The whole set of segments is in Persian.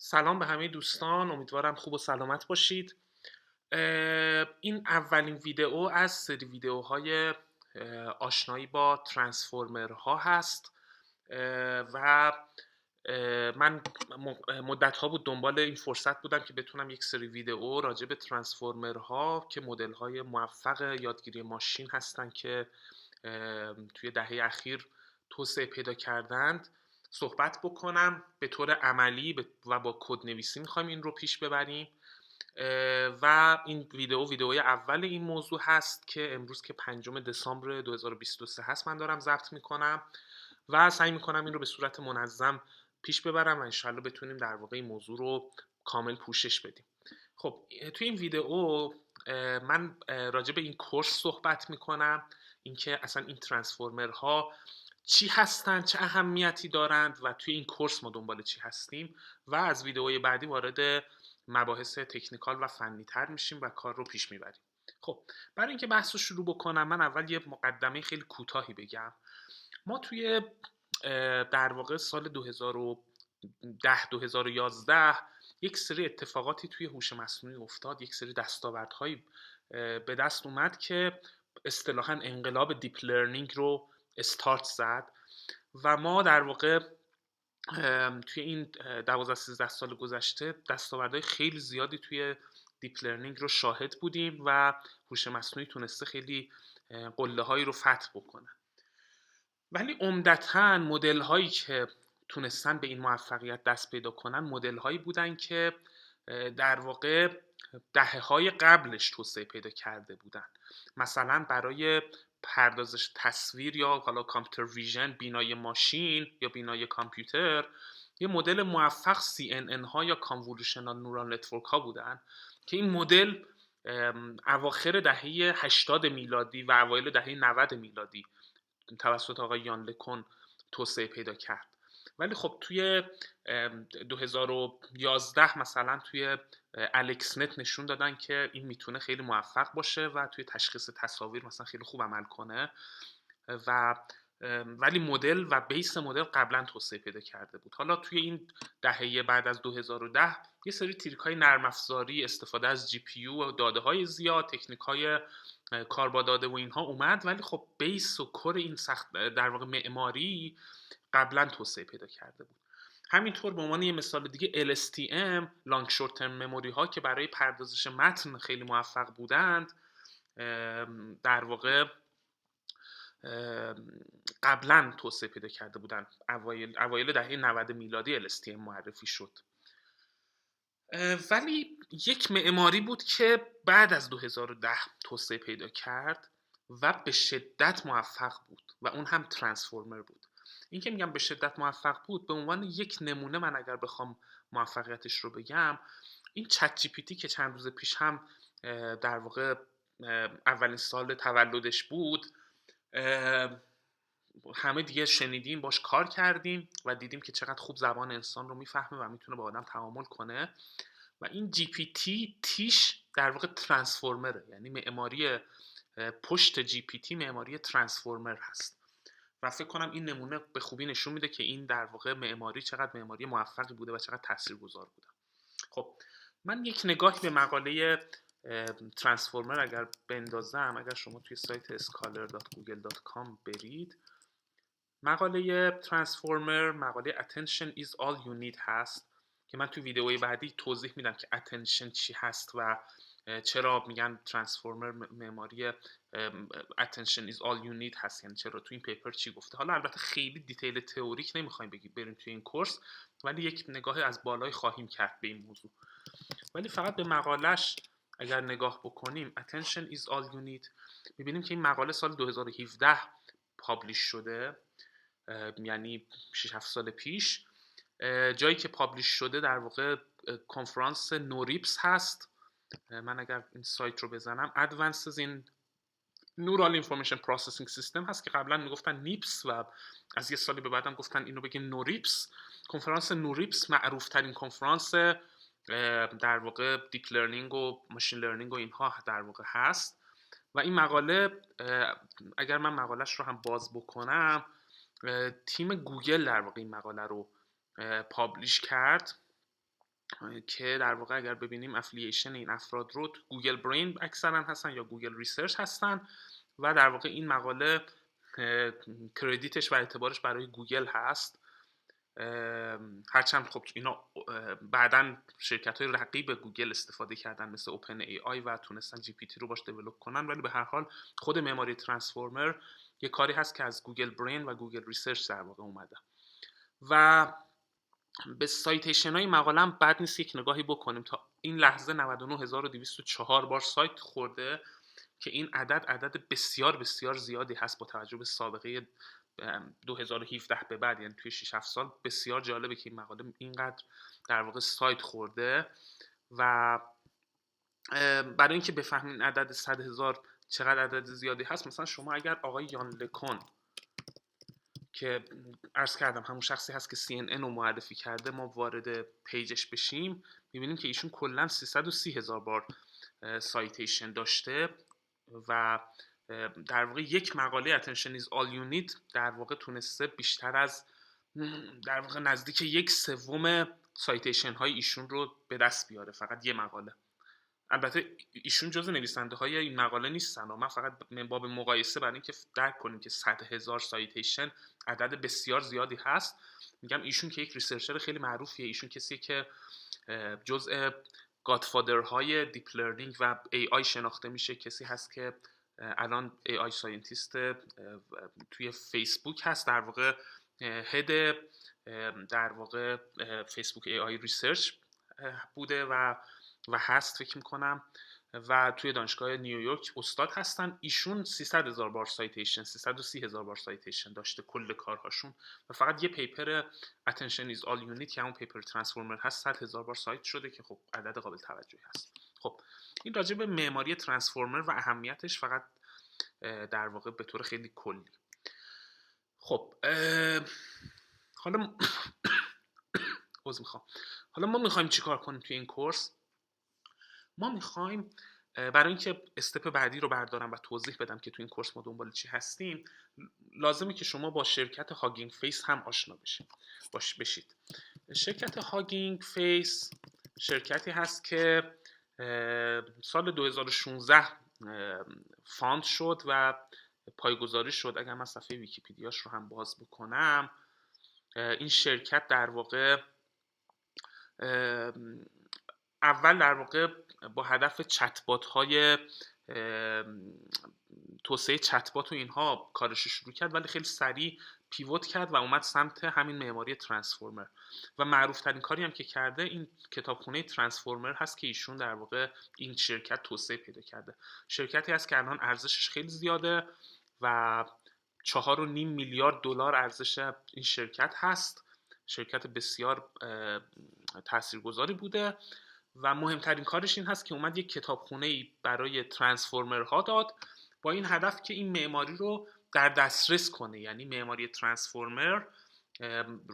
سلام به همه دوستان، امیدوارم خوب و سلامت باشید. این اولین ویدئو از سری ویدئوهای آشنایی با ترانسفورمرها هست و من مدت ها بود دنبال این فرصت بودم که بتونم یک سری ویدئو راجع به ترانسفورمرها که مدل های موفق یادگیری ماشین هستن که توی دهه اخیر توسعه پیدا کردند صحبت بکنم. به طور عملی و با کدنویسی میخوایم این رو پیش ببریم و این ویدئوی اول این موضوع هست که امروز که 5 دسامبر 2023 هست من دارم ضبط میکنم و سعی میکنم این رو به صورت منظم پیش ببرم و انشالله بتونیم در واقع این موضوع رو کامل پوشش بدیم. خب توی این ویدئو من راجع به این کورس صحبت میکنم، اینکه اصلا این ترانسفورمرها چی هستن، چه اهمیتی دارند و توی این کورس ما دنبال چی هستیم و از ویدئوی بعدی وارد مباحث تکنیکال و فنی تر میشیم و کار رو پیش میبریم. خب برای اینکه بحث رو شروع بکنم من اول یه مقدمه خیلی کوتاهی بگم. ما توی در واقع سال 2010-2011 یک سری اتفاقاتی توی هوش مصنوعی افتاد، یک سری دستاوردهایی به دست اومد که اصطلاحاً انقلاب دیپ لرنینگ رو استارت زد و ما در واقع توی این 12-13 سال گذشته دستاوردهای خیلی زیادی توی دیپ لرنینگ رو شاهد بودیم و هوش مصنوعی تونسته خیلی قله هایی رو فتح بکنه. ولی عمدتاً مدل هایی که تونستن به این موفقیت دست پیدا کنن مدل هایی بودن که در واقع دهه های قبلش توسعه پیدا کرده بودن. مثلا برای پردازش تصویر یا حالا کامپیوتر ویژن، بینایی ماشین یا بینایی کامپیوتر، یه مدل موفق CNN ها یا کانولوشنال نورال نتورک ها بودن که این مدل اواخر دهه 80 میلادی و اوایل دهه 90 میلادی توسط آقای یان لکون توسعه پیدا کرد. ولی خب توی 2011 مثلا توی الکس نت نشون دادن که این میتونه خیلی موفق باشه و توی تشخیص تصاویر مثلا خیلی خوب عمل کنه و ولی مدل و بیس مدل قبلا توسعه پیدا کرده بود. حالا توی این دهه بعد از 2010 یه سری تریک های نرم افزاری، استفاده از جی پی یو و داده های زیاد، تکنیک های کار با داده و اینها اومد، ولی خب بیس و کور این سخت در واقع معماری قبلا توسعه پیدا کرده بود. همینطور به عنوان یه مثال دیگه LSTM لانگ شورت ترم مموری ها که برای پردازش متن خیلی موفق بودند در واقع قبلا توسعه پیدا کرده بودن. اوایل دهه 90 میلادی LSTM معرفی شد. ولی یک معماری بود که بعد از 2010 توسعه پیدا کرد و به شدت موفق بود و اون هم ترانسفورمر بود. این که میگم به شدت موفق بود به عنوان یک نمونه، من اگر بخوام موفقیتش رو بگم، این چت جی پی تی که چند روز پیش هم در واقع اولین سال تولدش بود، همه دیگه شنیدیم، باش کار کردیم و دیدیم که چقدر خوب زبان انسان رو میفهمه و میتونه با آدم تعامل کنه و این جی پی تی تیش در واقع ترانسفورمره، یعنی معماری پشت جی پی تی معماری ترانسفورمر هست و فکر کنم این نمونه به خوبی نشون میده که این در واقع معماری چقدر معماری موفقی بوده و چقدر تاثیرگذار بوده. خب من یک نگاهی به مقاله ترانسفورمر اگر بندازم، اگر شما توی سایت scholar.google.com برید، مقاله ترانسفورمر مقاله attention is all you need هست که من توی ویدئوی بعدی توضیح میدم که attention چی هست و چرا میگن ترانسفورمر معماری attention is all you need هست، یعنی چرا، تو این پیپر چی گفته. حالا البته خیلی دیتیل تئوریک نمیخوایم بریم توی این کورس، ولی یک نگاه از بالای خواهیم کرد به این موضوع. ولی فقط به مقالش اگر نگاه بکنیم attention is all you need میبینیم که این مقاله سال 2017 پابلیش شده، یعنی 6-7 سال پیش. جایی که پابلیش شده در واقع کنفرانس نوریپس هست. من اگر این سایت رو بزنم Advances in Neural Information Processing System هست که قبلا میگفتن نیپس و از یه سالی به بعدم گفتن اینو بگین نوریپس. کنفرانس نوریپس معروف ترین کنفرانس در واقع دیپ لرنینگ و ماشین لرنینگ و اینها در واقع هست و این مقاله اگر من مقالش رو هم باز بکنم، تیم گوگل در واقع این مقاله رو پابلیش کرد که در واقع اگر ببینیم افیلیشن این افراد رو گوگل برین اکثرا هستن یا گوگل ریسرچ هستن و در واقع این مقاله کردیتش و اعتبارش برای گوگل هست. هرچند خب اینا بعداً شرکت‌های رقیب گوگل استفاده کردن مثل اوپن ای آی و تونستن جی پی تی رو باش دیولپ کنن، ولی به هر حال خود معماری ترانسفورمر یه کاری هست که از گوگل برین و گوگل ریسرچ در واقع اومده. و به سایتیشن های مقاله هم بد نیست یک نگاهی بکنیم. تا این لحظه 99204 بار سایت خورده که این عدد بسیار بسیار زیادی هست با توجه به سابقه 2017 به بعد، یعنی توی 6-7 سال. بسیار جالبه که این مقاله اینقدر در واقع سایت خورده و برای اینکه بفهمین عدد 100,000 چقدر عدد زیادی هست، مثلا شما اگر آقای یان لکون که عرض کردم همون شخصی هست که CNN رو معرفی کرده، ما وارد پیجش بشیم میبینیم که ایشون کلا 330,000 بار سایتیشن داشته و در واقع یک مقاله Attention is all you need در واقع تونسته بیشتر از در واقع نزدیک 1/3 سایتیشن های ایشون رو به دست بیاره، فقط یه مقاله. البته ایشون جزو نویسنده های این مقاله نیستن و من فقط باب مقایسه برای اینکه درک کنیم که 100,000 سایتیشن عدد بسیار زیادی هست میگم ایشون که یک ریسرچر خیلی معروفیه، ایشون کسیه که جزء گادفادر های دیپ لرنینگ و ای آی شناخته میشه، کسی هست که الان ای آی ساینتیست توی فیسبوک هست، در واقع هد در واقع فیسبوک ای آی ریسرچ بوده و هست فکر میکنم و توی دانشگاه نیویورک استاد هستن. ایشون 300,000 بار سایتیشن 330,000 بار سایتیشن داشته کل کارهاشون و فقط یه پیپر Attention is all you need که همون پیپر ترانسفورمر هست 100,000 بار سایت شده که خب عدد قابل توجهی هست. خب این راجع به معماری ترانسفورمر و اهمیتش فقط در واقع به طور خیلی کلی. خب حالا حالا ما میخوایم چیکار کنیم توی این کورس؟ ما میخوایم برای اینکه استپ بعدی رو بردارم و توضیح بدم که تو این کورس ما دنبال چی هستیم، لازمه که شما با شرکت هاگینگ فیس هم آشنا بشید. شرکت هاگینگ فیس شرکتی هست که سال 2016 فاند شد و پایه‌گذاری شد. اگر من صفحه ویکی‌پدیاش رو هم باز بکنم، این شرکت در واقع اول در واقع با هدف چتبات های توسعه چتبات و اینها کارش رو شروع کرد، ولی خیلی سریع پیوت کرد و اومد سمت همین معماری ترانسفورمر و معروف ترین کاری هم که کرده این کتابخونه ترانسفورمر هست که ایشون در واقع این شرکت توسعه پیدا کرده. شرکتی هست که الان ارزشش خیلی زیاده و 4.5 میلیارد دلار ارزش این شرکت هست. شرکت بسیار تاثیرگذاری بوده و مهمترین کارش این هست که اومد یک کتابخونه‌ای برای ترانسفورمرها داد با این هدف که این معماری رو در دسترس کنه، یعنی معماری ترانسفورمر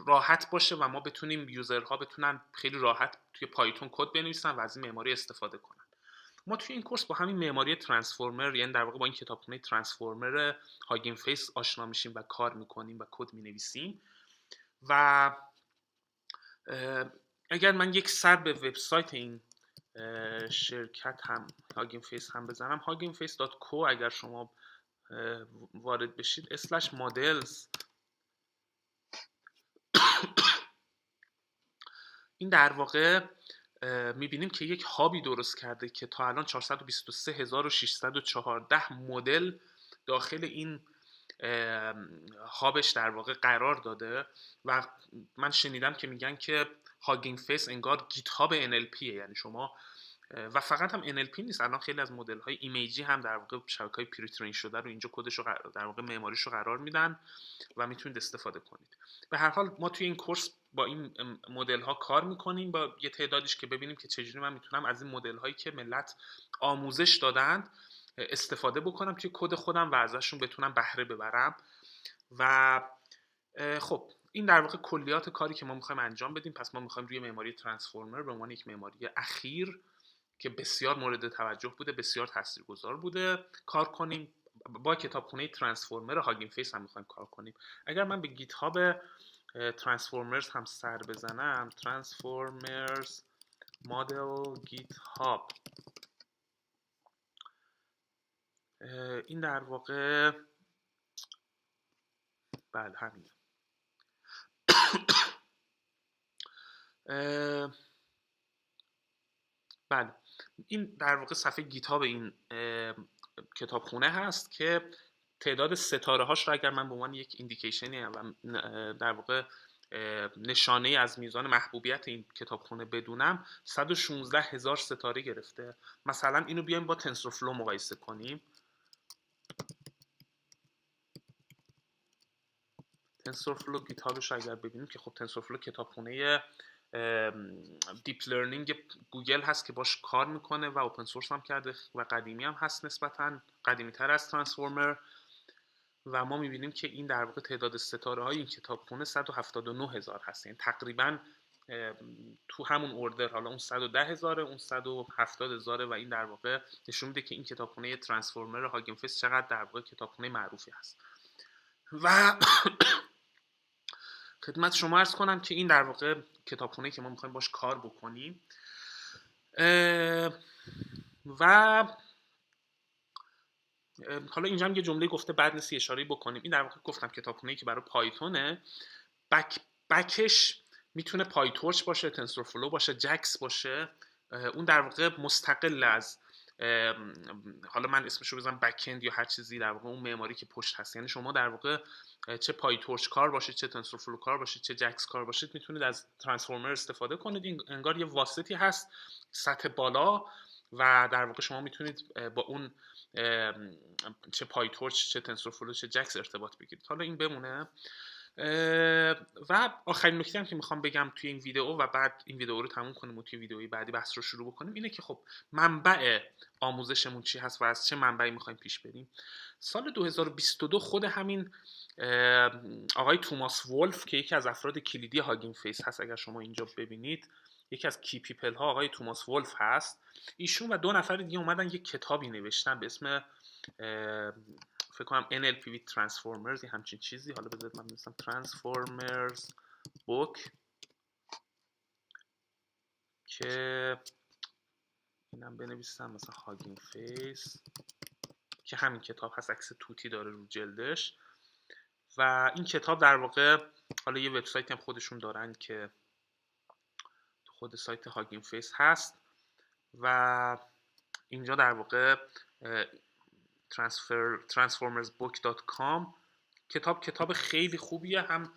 راحت باشه و ما بتونیم یوزرها بتونن خیلی راحت توی پایتون کد بنویسن و از این معماری استفاده کنن. ما توی این کورس با همین معماری ترانسفورمر، یعنی در واقع با این کتابخونه ترانسفورمر هاگینگ فیس آشنا میشیم و کار میکنیم و کد مینویسیم. و اگر من یک سر به وبسایت این شرکت هم هاگینگ فیس هم بزنم، huggingface.co اگر شما وارد بشید /models، این در واقع میبینیم که یک هابی درست کرده که تا الان 423,614 مدل داخل این هابش در واقع قرار داده و من شنیدم که میگن که هاگینگ فیس انگار گیت هاب NLP، یعنی شما و فقط هم NLP نیست، الان خیلی از مدل های ایمیجی هم در واقع شبکه‌های پری ترین شده رو اینجا کدش رو در واقع معماریش رو قرار میدن و میتونید استفاده کنید. به هر حال ما توی این کورس با این مدل ها کار میکنیم با یه تعدادیش که ببینیم که چجوری من میتونم از این مدل هایی که ملت آموزش دادند استفاده بکنم توی کد خودم و ازشون بتونم بهره ببرم. و خب این در واقع کلیات کاری که ما میخوایم انجام بدیم. پس ما میخوایم روی معماری ترانسفورمر به عنوان یک معماری اخیر که بسیار مورد توجه بوده، بسیار تاثیرگذار بوده کار کنیم. با کتابخونه ترانسفورمر هاگینگ فیس هم میخوایم کار کنیم. اگر من به گیت هاب ترانسفورمرز هم سر بزنم، ترانسفورمرز مدل گیت هاب. این در واقع بله همینه. بله این در واقع صفحه گیتاب این کتابخونه هست که تعداد ستاره هاش رو اگر من به عنوان یک ایندیکیشنی و در واقع نشانه از میزان محبوبیت این کتابخونه بدونم 116,000 ستاره گرفته. مثلا اینو بیایم با تنسورفلو مقایسه کنیم. تنسورفلو گیتابش رو اگر ببینیم که خب تنسورفلو کتابخونه دیپ لرنینگ گوگل هست که باش کار میکنه و اوپن سورس هم کرده و قدیمی هم هست، نسبتاً قدیمی تر از ترانسفورمر. و ما میبینیم که این در واقع تعداد ستاره های این کتابخونه 179,000 هست، یعنی تقریبا تو همون اوردر، حالا اون 110,000 اون 170,000 و این در واقع نشون میده که این کتابخونه ترانسفورمر هاگین فیس چقدر در واقع کتابخونه معروفی هست. و خدمت شما عرض کنم که این در واقع کتابخونه که ما میخوایم باش کار بکنیم. و حالا اینجا هم یه جمله گفته بعد نیست اشاره بکنیم. این در واقع گفتم کتابخونه‌ای که برای پایتونه، بکش میتونه پایتورچ باشه، تنسورفلو باشه، جکس باشه. اون در واقع مستقل از حالا من اسمشو بزنم بک‌اند یا هر چیزی، در واقع اون معماری که پشت هست. یعنی شما در واقع چه پایتورچ کار باشید، چه تنسورفلو کار باشید، چه جکس کار باشید، میتونید از ترانسفورمر استفاده کنید. این انگار یه واسطی هست سطح بالا و در واقع شما میتونید با اون چه پایتورچ، چه تنسورفلو، چه جکس ارتباط بگیرید. حالا این بمونه. و آخرین نکته هم که میخوام بگم توی این ویدیو و بعد این ویدیو رو تموم کنیم و توی ویدیوی بعدی بحث رو شروع بکنیم اینه که خب منبع آموزشمون چی هست و از چه منبعی میخوایم پیش بریم. سال 2022 خود همین آقای توماس وولف که یکی از افراد کلیدی هاگین فیس هست، اگر شما اینجا ببینید یکی از کی پیپل ها آقای توماس وولف هست، ایشون و 2 نفر دیگه اومدن یک کتابی نوشتن به اسم فکر کنم NLP with Transformers، همچین چیزی. حالا بذارید من بنویسم Transformers book، که اینم بنویسم مثلا هاگین فیس، که همین کتاب هست، عکس توتی داره رو جلدش. و این کتاب در واقع حالا یه وبسایتی هم خودشون دارن که تو خود سایت هاگین فیس هست و اینجا در واقع transformersbook.com کتاب خیلی خوبیه. هم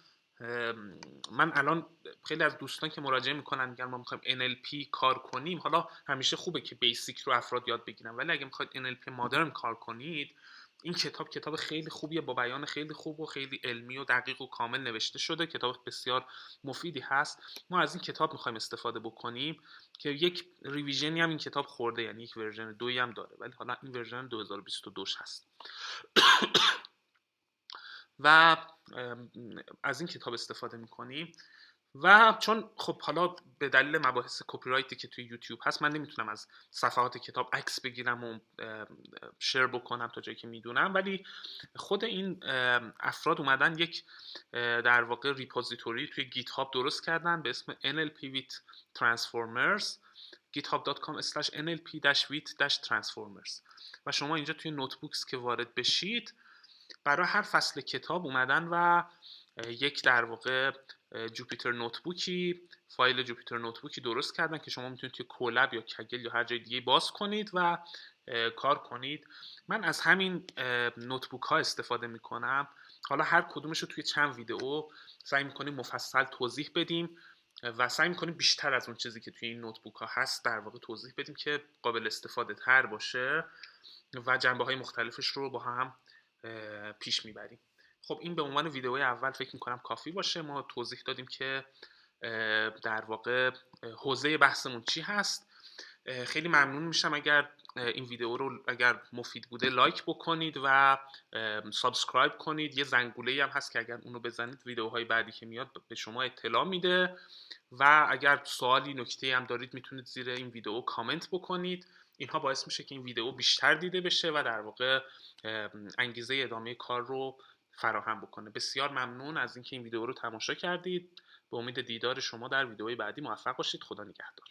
من الان خیلی از دوستان که مراجعه میکنن میگن ما میخوایم NLP کار کنیم، حالا همیشه خوبه که بیسیک رو افراد یاد بگیرن، ولی اگه میخواید NLP مدرن کار کنید این کتاب خیلی خوبیه، با بیان خیلی خوب و خیلی علمی و دقیق و کامل نوشته شده. کتاب بسیار مفیدی هست. ما از این کتاب میخوایم استفاده بکنیم که یک ریویژنی هم این کتاب خورده، یعنی یک ورژن 2 هم داره، ولی حالا این ورژن 2022 هست. و از این کتاب استفاده میکنیم و چون خب حالا به دلیل مباحث کپی رایتی که توی یوتیوب هست من نمیتونم از صفحات کتاب عکس بگیرم و شیر بکنم تا جایی که میدونم، ولی خود این افراد اومدن یک در واقع ریپوزیتوری توی گیت هاب درست کردن به اسم NLP with Transformers، github.com/nlp-with-transformers و شما اینجا توی نوتبوکس که وارد بشید برای هر فصل کتاب اومدن و یک در واقع جوپیتر نوتبوکی، فایل جوپیتر نوتبوکی درست کردن که شما میتونید توی کولاب یا کگل یا هر جای دیگه باز کنید و کار کنید. من از همین نوتبوک ها استفاده میکنم. حالا هر کدومش رو توی چند ویدیو سعی میکنیم مفصل توضیح بدیم و سعی میکنیم بیشتر از اون چیزی که توی این نوتبوک ها هست در واقع توضیح بدیم که قابل استفاده تر باشه و جنبه های مختلفش رو با هم پیش میبریم. خب این به عنوان ویدیوی اول فکر میکنم کافی باشه. ما توضیح دادیم که در واقع حوزه بحثمون چی هست. خیلی ممنون میشم اگر این ویدیو رو اگر مفید بوده لایک بکنید و سابسکرایب کنید. یه زنگوله‌ای هم هست که اگر اونو بزنید ویدیوهای بعدی که میاد به شما اطلاع میده و اگر سوالی نکته‌ای هم دارید میتونید زیر این ویدیو کامنت بکنید. اینها باعث میشه که این ویدیو بیشتر دیده بشه و در واقع انگیزه ادامه کار رو فراهم بکنه. بسیار ممنون از اینکه این ویدیو رو تماشا کردید. به امید دیدار شما در ویدیوی بعدی. موفق باشید. خدا نگهدار.